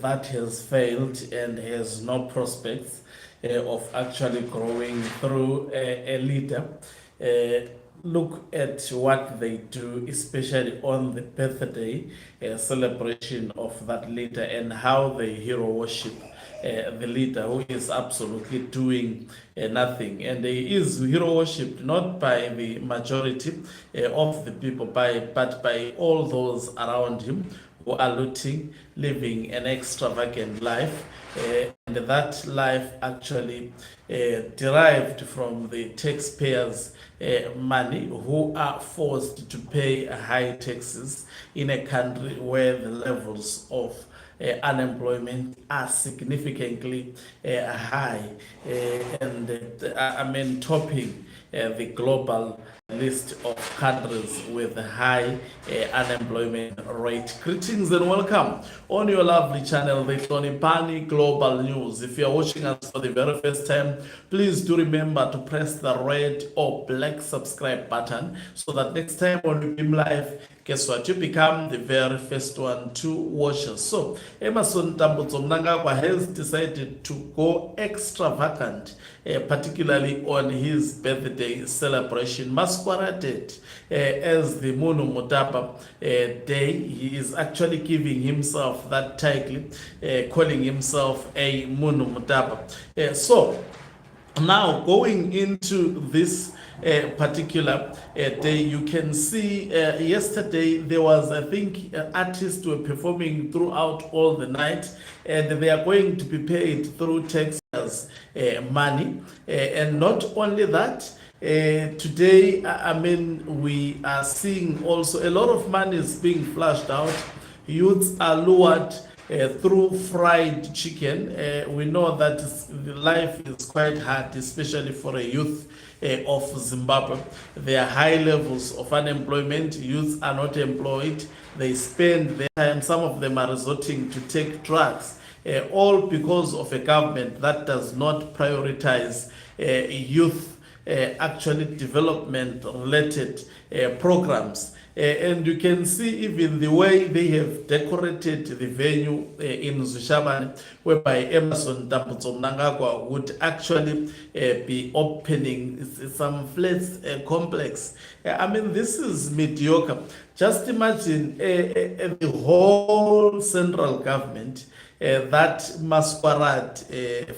that has failed and has no prospects of actually growing through a leader. Look at what they do, especially on the birthday celebration of that leader, and how they hero worship the leader who is absolutely doing nothing. And he is hero worshipped not by the majority of the people, but by all those around him who are looting, living an extravagant life. And that life actually derived from the taxpayers' money, who are forced to pay high taxes in a country where the levels of unemployment are significantly high, and topping the global list of countries with a high unemployment rate. Greetings and welcome on your lovely channel, the Tonipani Global News. If you are watching us for the very first time, please do remember to press the red or black subscribe button so that next time when we beam live, guess what? You become the very first one to watch us. So, Mnangagwa has decided to go extravagant, particularly on his birthday celebration, masqueraded as the Munhumutapa day. He is actually giving himself that title, calling himself a Munhumutapa. So, now going into this particular day, you can see yesterday there was, I think, artists were performing throughout all the night, and they are going to be paid through taxpayers' money. And not only that, today, we are seeing also a lot of money is being flushed out. Youths are lured through fried chicken. We know that life is quite hard, especially for a youth of Zimbabwe. There are high levels of unemployment. Youths are not employed. They spend their time, some of them are resorting to take drugs, all because of a government that does not prioritize youth actually development related programs. And you can see even the way they have decorated the venue in Zushabane, whereby Mnangagwa would actually be opening some flats complex. This is mediocre. Just imagine the whole central government that masquerade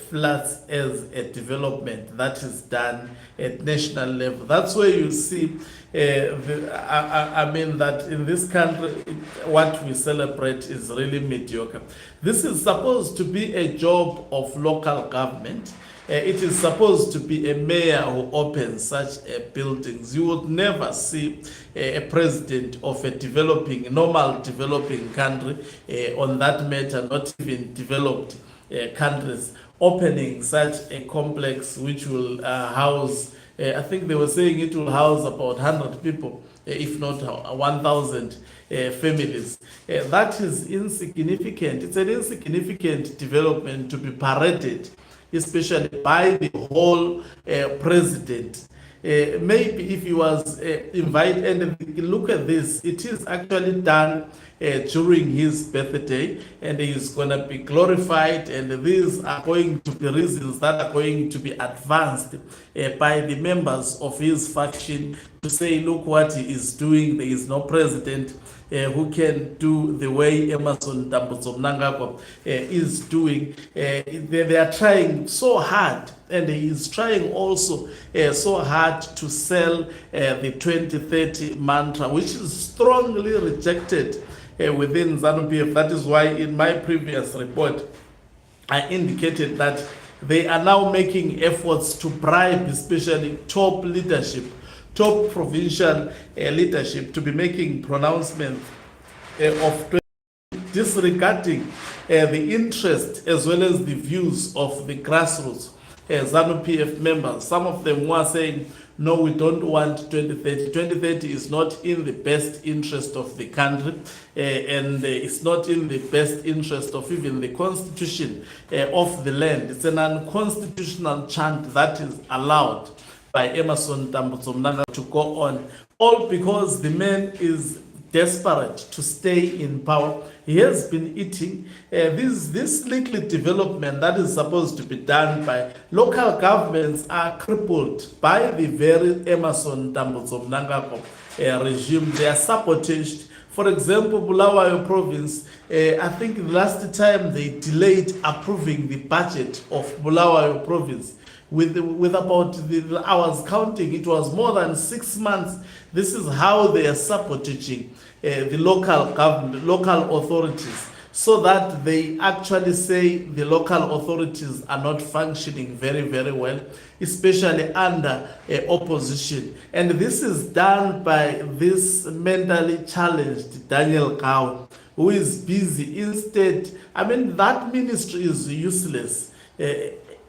flats as a development that is done at national level. That's where you see that in this country, what we celebrate is really mediocre. This is supposed to be a job of local government. It is supposed to be a mayor who opens such buildings. You would never see a president of a normal developing country on that matter, not even developed countries, opening such a complex which will house, I think they were saying it will house about 100 people, if not 1,000 families. That is insignificant. It's an insignificant development to be paraded, especially by the whole president. Maybe if he was invited, and look at this, it is actually done during his birthday, and he is going to be glorified, and these are going to be reasons that are going to be advanced by the members of his faction to say, look what he is doing. There is no president who can do the way Mnangagwa is doing. They are trying so hard, and he is trying also so hard to sell the 2030 mantra, which is strongly rejected within ZANU-PF. That is why in my previous report, I indicated that they are now making efforts to bribe especially top leadership, top provincial leadership, to be making pronouncements of disregarding the interest as well as the views of the grassroots ZANU-PF members. Some of them were saying, no, we don't want 2030. 2030 is not in the best interest of the country, and it's not in the best interest of even the constitution of the land. It's an unconstitutional chant that is allowed by Mnangagwa to go on, all because the man is desperate to stay in power. He he has been eating. This little development that is supposed to be done by local governments are crippled by the very Emerson Mnangagwa regime. They are sabotaged. For example, Bulawayo province, I think the last time they delayed approving the budget of Bulawayo province with about I was counting, it was more than 6 months. This is how they are sabotaging the local government, local authorities, so that they actually say the local authorities are not functioning very, very well, especially under opposition. And this is done by this mentally challenged Daniel Kaur, who is busy. Instead, I mean, that ministry is useless.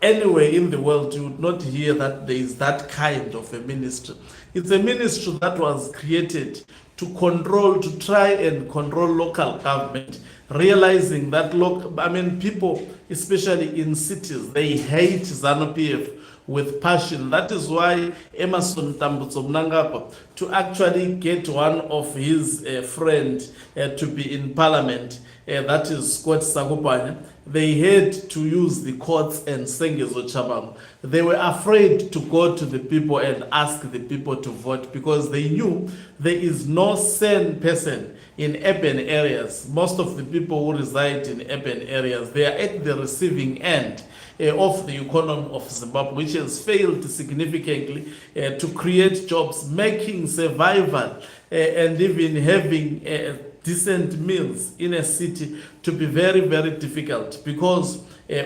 Anywhere in the world, you would not hear that there is that kind of a ministry. It's a ministry that was created to control, to try and control local government, realizing that people, especially in cities, they hate ZANU-PF with passion. That is why Emerson Mnangagwa, to actually get one of his friends to be in parliament, that is Scott Sakupanya, they had to use the courts and Sengezo Chabang. They were afraid to go to the people and ask the people to vote because they knew there is no sane person in urban areas. Most of the people who reside in urban areas, they are at the receiving end of the economy of Zimbabwe, which has failed significantly to create jobs, making survival and even having decent meals in a city to be very, very difficult because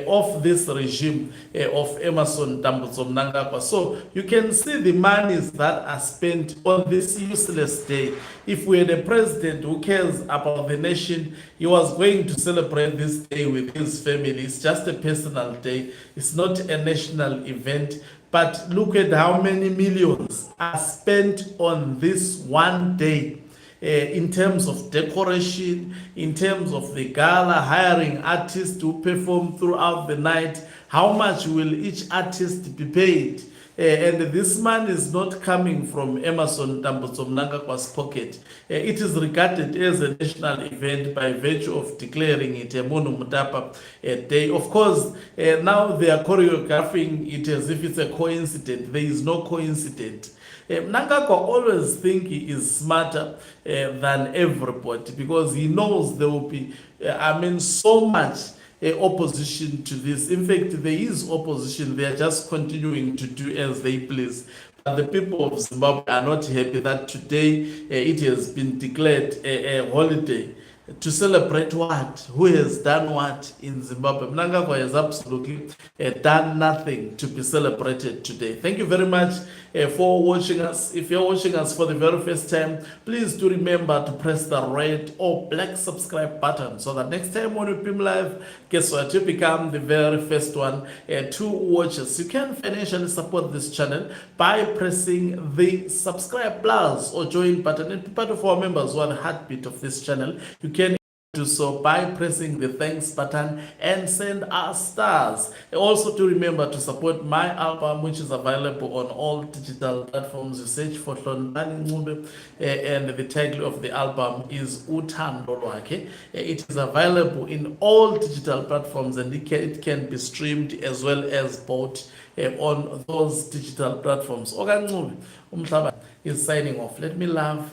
of this regime of Emerson Mnangagwa. So you can see the monies that are spent on this useless day. If we had a president who cares about the nation, he was going to celebrate this day with his family. It's just a personal day. It's not a national event. But look at how many millions are spent on this one day. In terms of decoration, in terms of the gala, hiring artists to perform throughout the night, how much will each artist be paid? And this money is not coming from Emerson Mnangagwa's pocket. It is regarded as a national event by virtue of declaring it a Munhumutapa day. Of course, now they are choreographing it as if it's a coincidence. There is no coincidence. Mnangagwa always think he is smarter than everybody because he knows there will be, so much opposition to this. In fact, there is opposition. They are just continuing to do as they please. But the people of Zimbabwe are not happy that today it has been declared a holiday. To celebrate what? Who has done what in Zimbabwe? Mnangagwa has absolutely done nothing to be celebrated today. Thank you very much for watching us. If you're watching us for the very first time, please do remember to press the red or black subscribe button so that next time when we film live, guess what? You become the very first one to watch us. You can financially support this channel by pressing the subscribe plus or join button and be part of our members who are the heartbeat of this channel. You can do so by pressing the thanks button and send us stars. Also to remember to support my album, which is available on all digital platforms. You search for Hlonipani Ncube and the title of the album is Uthando Lwakhe. It is available in all digital platforms and it can be streamed as well as bought on those digital platforms. Oga Ncube Umhlaba is signing off. Let me love